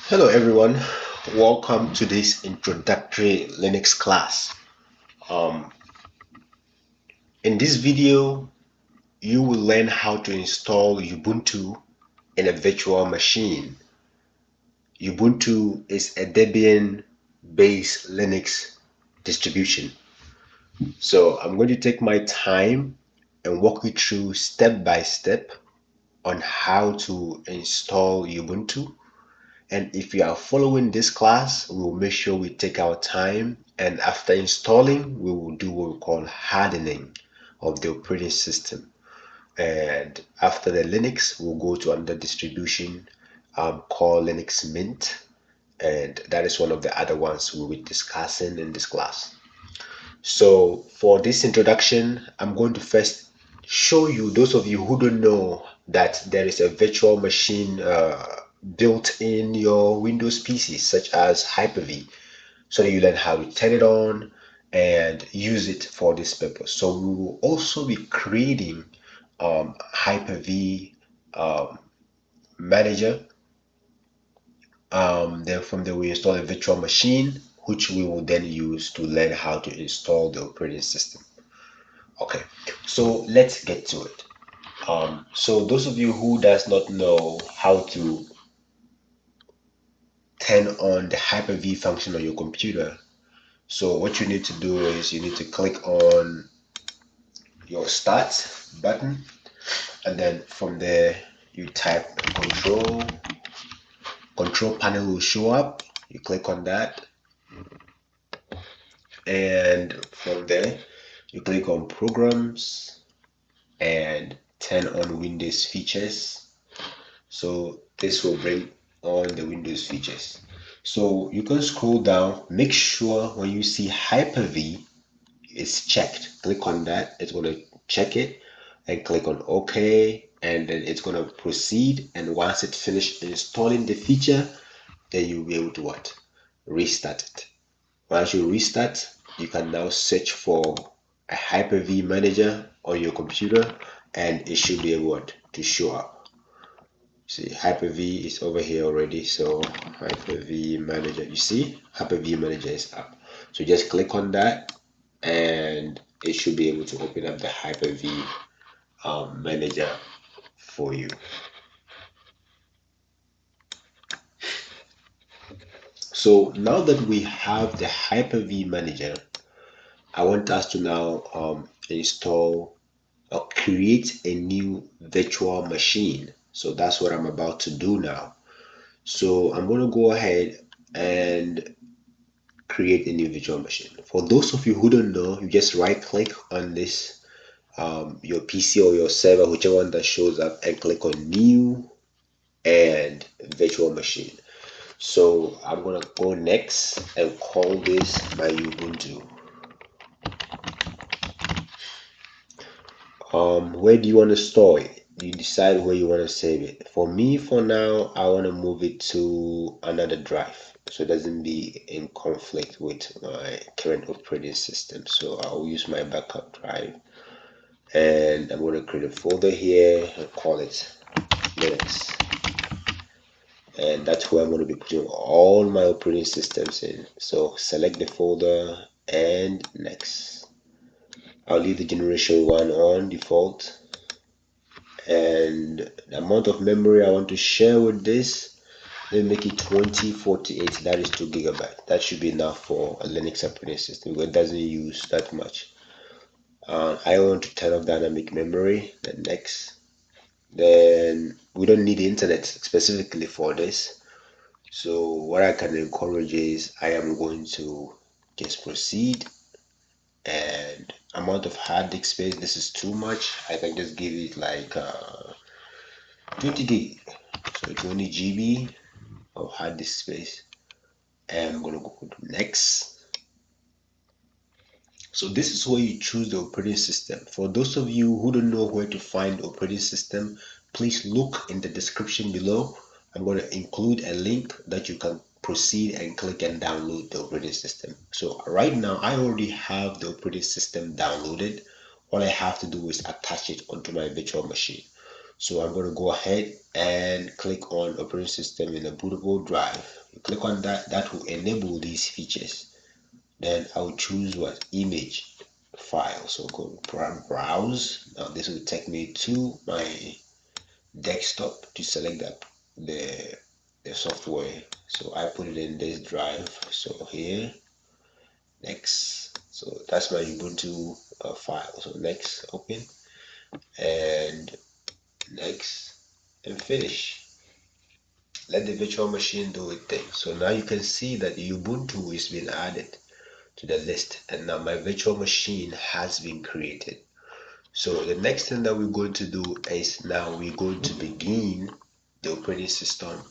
Hello everyone, welcome to this introductory Linux class. Um, in this video, you will learn how to install Ubuntu in a virtual machine. Ubuntu is a Debian-based Linux distribution. So I'm going to take my time and walk you through step by step on how to install Ubuntu. And if you are following this class, we will make sure we take our time, and after installing, we will do what we call hardening of the operating system. And after the Linux, we'll go to another distribution called Linux Mint, and that is one of the other ones we'll be discussing in this class. So for this introduction, I'm going to first show you, those of you who don't know, that there is a virtual machine built in your Windows PC, such as Hyper-V, so that you learn how to turn it on and use it for this purpose. So we will also be creating Hyper-V manager. Then from there we install a virtual machine, which we will then use to learn how to install the operating system. Okay, so let's get to it. So those of you who does not know how to turn on the Hyper-V function on your computer, so what you need to do is you need to click on your start button, and then from there you type control panel will show up. You click on that, and from there you click on programs and turn on Windows features. So this will bring on the Windows features. So you can scroll down, make sure when you see Hyper-V is checked, click on that. It's going to check it, and click on OK, and then it's going to proceed. And once it finished installing the feature, then you'll be able to what? Restart it. Once you restart, you can now search for a Hyper-V manager on your computer, and it should be able to show up. See, Hyper-V is over here already. So Hyper-V manager, you see Hyper-V manager is up. So just click on that, and it should be able to open up the Hyper-V manager for you. So now that we have the Hyper-V manager, I want us to now install or create a new virtual machine. So that's what I'm about to do now. So I'm going to go ahead and create a new virtual machine. For those of you who don't know, you just right click on this your PC or your server, whichever one that shows up, and click on new and virtual machine. So I'm gonna go next and call this my Ubuntu. Where do you want to store it? You decide where you want to save it. For me, for now, I want to move it to another drive so it doesn't be in conflict with my current operating system. So I'll use my backup drive, and I'm going to create a folder here and call it Linux. And that's where I'm going to be putting all my operating systems in. So select the folder and next. I'll leave the generation 1 on default. And the amount of memory I want to share with this, let me make it 2048. That is 2 gigabytes. That should be enough for a Linux operating system because it doesn't use that much. I want to turn off dynamic memory. Then next. Then we don't need the internet specifically for this. So what I can encourage is I am going to just proceed, and amount of hard disk space, this is too much. I can just give it like 20 gig, so 20 GB of hard disk space, and I'm gonna go to next. So this is where you choose the operating system. For those of you who don't know where to find the operating system, please look in the description below. I'm going to include a link that you can proceed and click and download the operating system. So right now I already have the operating system downloaded. All I have to do is attach it onto my virtual machine. So I'm going to go ahead and click on operating system in a bootable drive. You click on that, that will enable these features. Then I'll choose what image file. So go browse. Now this will take me to my desktop to select the software. So I put it in this drive. So here, next. So that's my Ubuntu file. So next, open, and next, and finish. Let the virtual machine do its thing. So now you can see that Ubuntu is being added to the list, and now my virtual machine has been created. So the next thing that we're going to do is now we're going to begin the operating system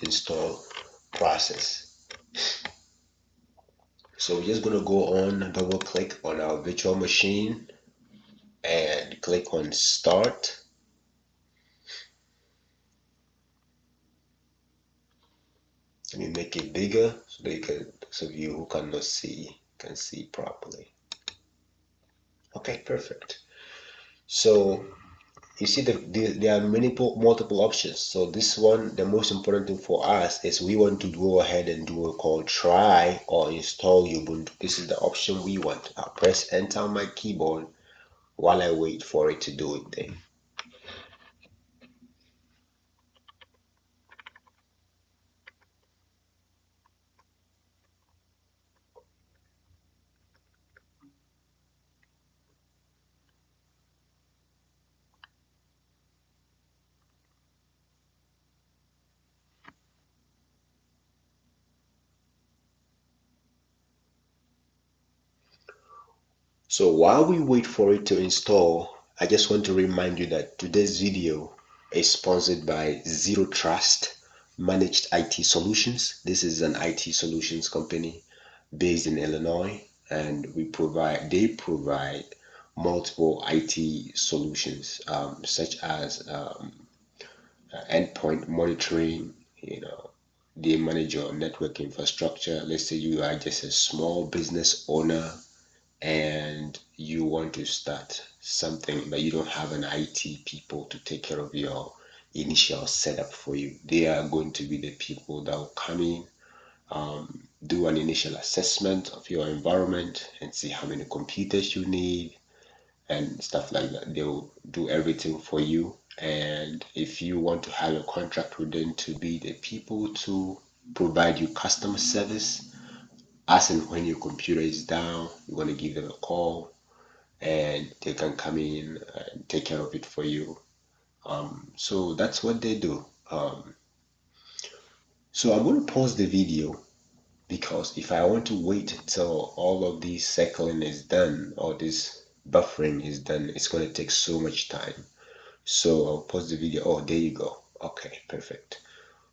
install process. So we're just going to go on, double click on our virtual machine and click on start. Let me make it bigger so that you can, those of you who cannot see can see properly. Okay, perfect. So you see there are multiple options. So this one, the most important thing for us is we want to go ahead and do a call try or install Ubuntu. This is the option we want. I'll press enter on my keyboard while I wait for it to do it then. So while we wait for it to install, I just want to remind you that today's video is sponsored by Zero Trust Managed IT Solutions. This is an IT solutions company based in Illinois, and they provide multiple IT solutions, such as endpoint monitoring. They manage your network infrastructure. Let's say you are just a small business owner and you want to start something, but you don't have an IT people to take care of your initial setup for you. They are going to be the people that will come in, do an initial assessment of your environment and see how many computers you need and stuff like that. They'll do everything for you. And if you want to have a contract with them to be the people to provide you customer service, as and when your computer is down, you're going to give them a call and they can come in and take care of it for you. So that's what they do. So I'm going to pause the video because if I want to wait till all of this cycling is done or this buffering is done, it's going to take so much time. So I'll pause the video. Oh, there you go. Okay, perfect.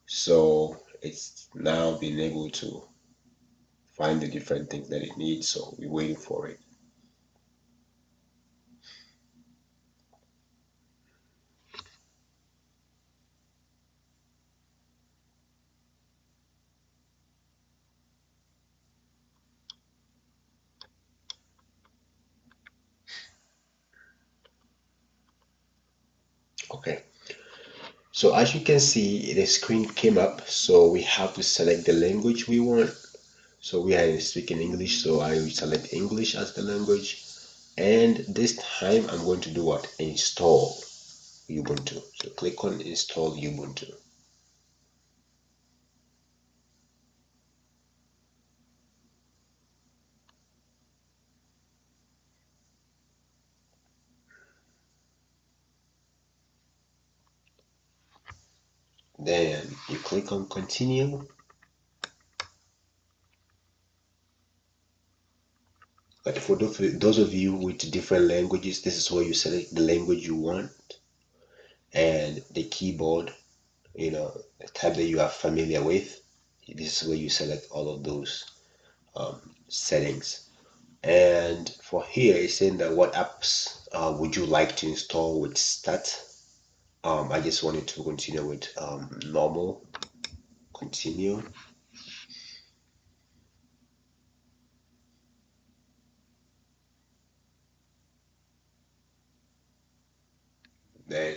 So it's now been able to find the different things that it needs. So we're waiting for it. Okay. So as you can see, the screen came up. So we have to select the language we want. So we are speaking English. So I will select English as the language. And this time I'm going to do what? Install Ubuntu. So click on install Ubuntu. Then you click on continue. But for those of you with different languages, this is where you select the language you want and the keyboard, the type that you are familiar with. This is where you select all of those settings. And for here, it's saying that what apps would you like to install with start. I just wanted to continue with normal, continue. Then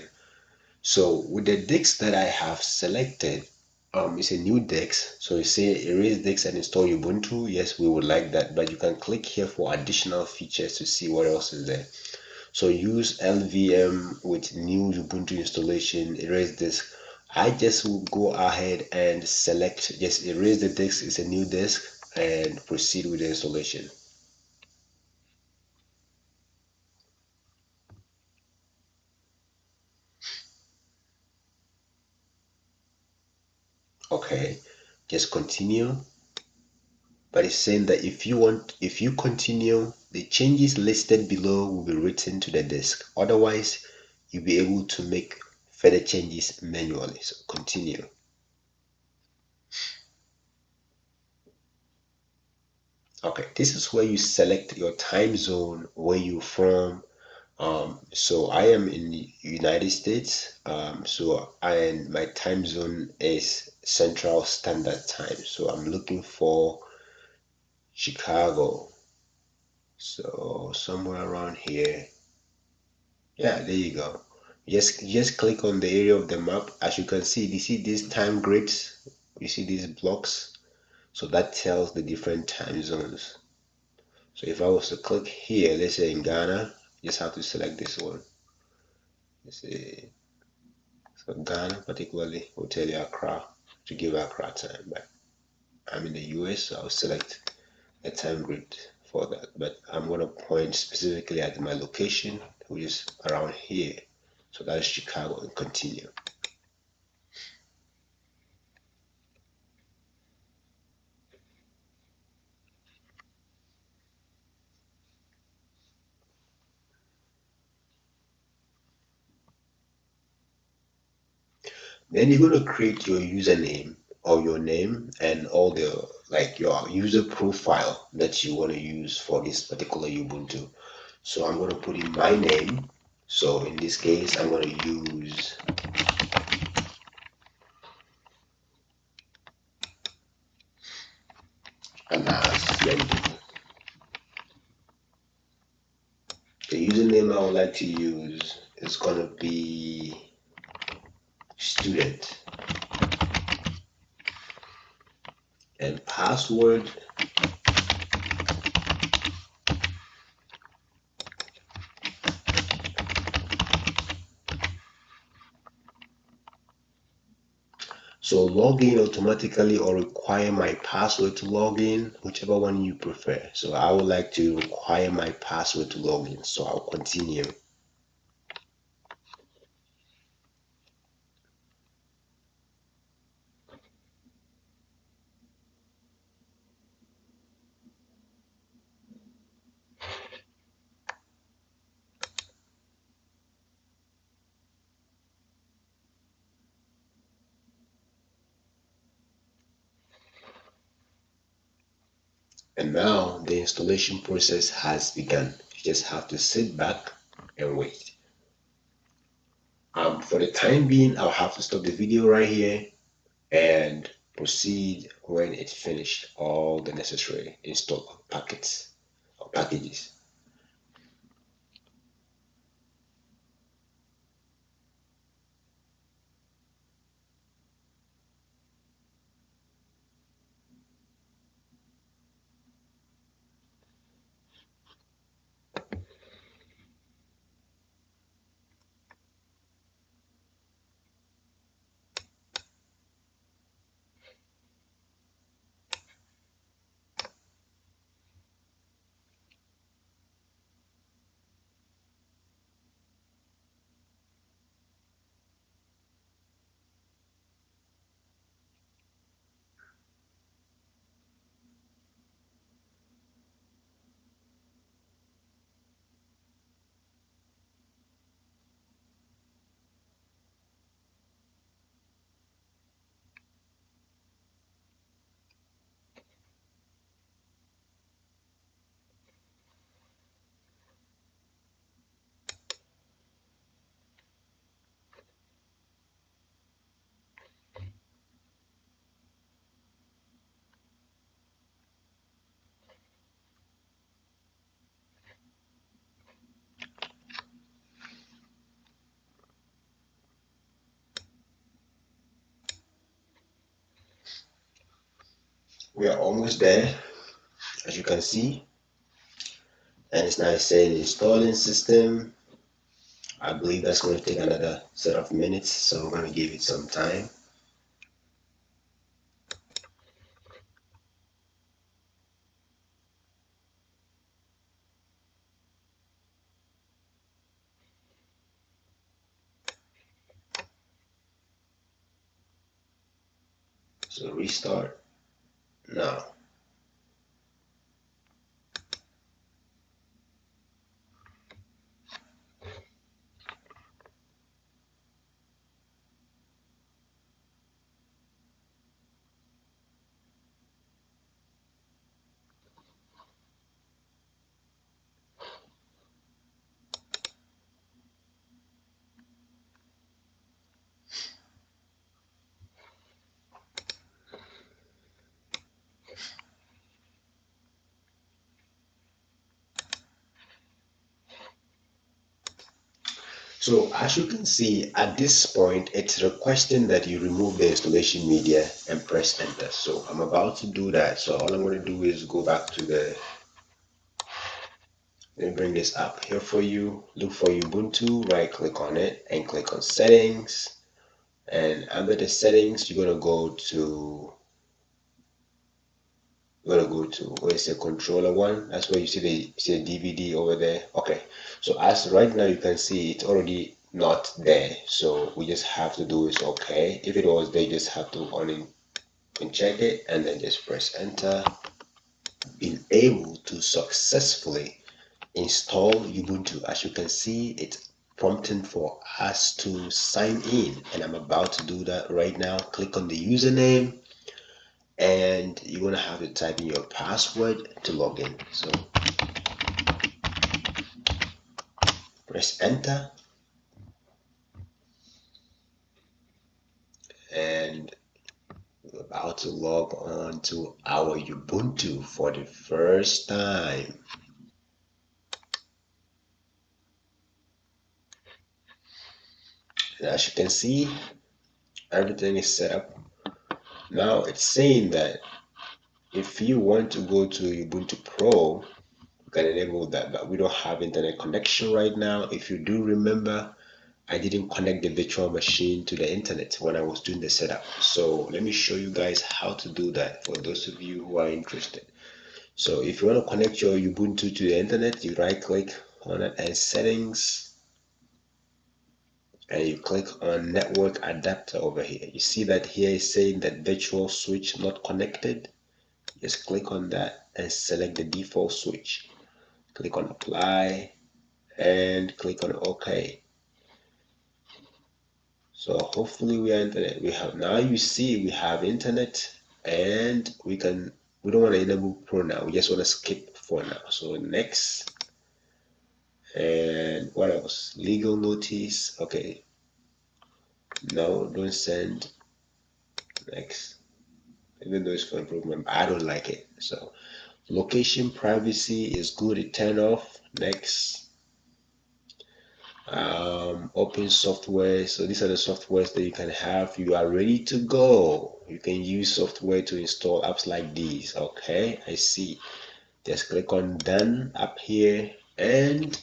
So with the disk that I have selected, it's a new disk. So you say erase disk and install Ubuntu. Yes, we would like that, but you can click here for additional features to see what else is there. So use LVM with new Ubuntu installation, erase disk. I just will go ahead and select, just erase the disk, it's a new disk, and proceed with the installation. Okay, just continue. But it's saying that if you continue, the changes listed below will be written to the disk. Otherwise, you'll be able to make further changes manually. So continue. Okay, this is where you select your time zone, where you're from. So I am in the United States. And my time zone is Central Standard Time. So I'm looking for Chicago. So somewhere around here. Yeah, there you go. Just click on the area of the map. As you can see, you see these time grids, you see these blocks. So that tells the different time zones. So if I was to click here, let's say in Ghana, you just have to select this one. Let's see. So Ghana particularly will tell you Accra to give Accra time, but I'm in the US, so I'll select a time grid for that. But I'm going to point specifically at my location, which is around here. So that's Chicago, and continue. Then you're going to create your username or your name and all the like your user profile that you want to use for this particular Ubuntu. So I'm going to put in my name. So in this case, I'm going to use announcement. The username I would like to use is going to be student, and password. So log in automatically or require my password to log in, whichever one you prefer. So I would like to require my password to log in. So I'll continue. And now the installation process has begun. You just have to sit back and wait. For the time being, I'll have to stop the video right here and proceed when it's finished all the necessary install packets or packages. We are almost there, as you can see, and it's now saying installing system. I believe that's going to take another set of minutes, so we're going to give it some time. So restart now. So as you can see, at this point, it's requesting that you remove the installation media and press enter. So I'm about to do that. So all I'm going to do is go back to let me bring this up here for you. Look for Ubuntu, right click on it and click on settings. And under the settings, you're going to go to where it says controller one. That's where you see the DVD over there. Okay, so as right now you can see it's already not there, so we just have to do is okay. If it was there, you just have to uncheck it and then just press enter. Being able to successfully install Ubuntu. As you can see, it's prompting for us to sign in, and I'm about to do that right now. Click on the username and you're gonna have to type in your password to log in. So press enter and we're about to log on to our Ubuntu for the first time. And as you can see, everything is set up. Now it's saying that if you want to go to Ubuntu Pro, you can enable that, but we don't have internet connection right now. If you do remember, I didn't connect the virtual machine to the internet when I was doing the setup. So let me show you guys how to do that for those of you who are interested. So if you want to connect your Ubuntu to the internet, you right click on it and settings and you click on network adapter over here. You see that here is saying that virtual switch not connected. Just click on that and select the default switch. Click on apply and click on OK. So hopefully we are internet. We have now you see we have internet and we don't want to enable pro now. We just want to skip for now. So next, and what else? Legal notice. Okay. No, don't send. Next. Even though it's for improvement, I don't like it. So location privacy is good. It turn off. Next. Open software. So these are the softwares that you can have. You are ready to go. You can use software to install apps like these. Okay, I see. Just click on done up here and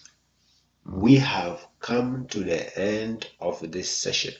we have come to the end of this session.